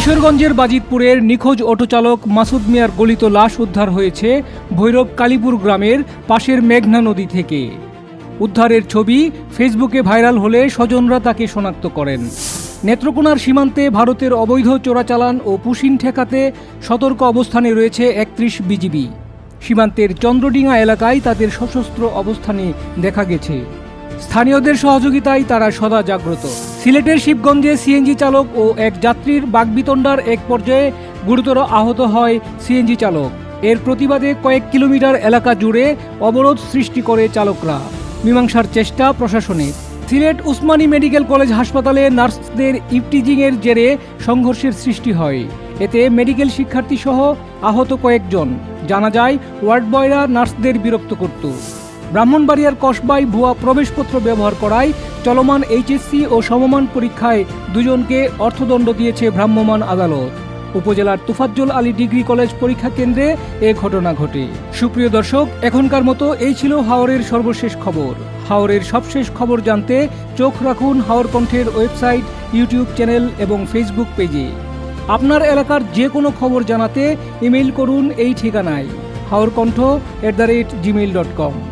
কিশোরগঞ্জের বাজিতপুরের নিখোঁজ অটোচালক মাসুদ মিয়ার গলিত লাশ উদ্ধার হয়েছে ভৈরব কালীপুর গ্রামের পাশের মেঘনা নদী থেকে। উদ্ধারের ছবি ফেসবুকে ভাইরাল হলে স্বজনরা তাকে শনাক্ত করেন। নেত্রকোনার সীমান্তে ভারতের অবৈধ চোরাচালান ও পুশিন ঠেকাতে সতর্ক অবস্থানে রয়েছে ৩১ বিজিবি। সীমান্তের চন্দ্রডিঙা এলাকায় তাদের সশস্ত্র অবস্থানে দেখা গেছে। স্থানীয়দের সহযোগিতায় তারা সদা জাগ্রত। সিলেটের শিবগঞ্জে সিএনজি চালক ও এক যাত্রীর বাগবিতণ্ডার এক পর্যায়ে গুরুতর আহত হয় সিএনজি চালক। এর প্রতিবাদে কয়েক কিলোমিটার এলাকা জুড়ে অবরোধ সৃষ্টি করে চালকরা। মীমাংসার চেষ্টা প্রশাসনের। সিলেট উসমানী মেডিকেল কলেজ হাসপাতালে নার্সদের ইভটিজিংয়ের জেরে সংঘর্ষের সৃষ্টি হয়। এতে মেডিকেল শিক্ষার্থী সহ আহত কয়েকজন। জানা যায়, ওয়ার্ড বয়রা নার্সদের বিরক্ত করত। ব্রাহ্মণবাড়িয়ার কসবায় ভুয়া প্রবেশপত্র ব্যবহার করায় চলমান এইচএসসি ও সমমান পরীক্ষায় দুজনকে অর্থদণ্ড দিয়েছে ভ্রাম্যমাণ আদালত। উপজেলার তোফাজ্জল আলী ডিগ্রি কলেজ পরীক্ষা কেন্দ্রে এ ঘটনা ঘটে। সুপ্রিয় দর্শক, এখনকার মতো এই ছিল হাওরের সর্বশেষ খবর। হাওরের সবশেষ খবর জানতে চোখ রাখুন হাওর কণ্ঠের ওয়েবসাইট, ইউটিউব চ্যানেল এবং ফেসবুক পেজে। আপনার এলাকার যে কোনো খবর জানাতে ইমেইল করুন এই ঠিকানায় haorkontho@gmail.com।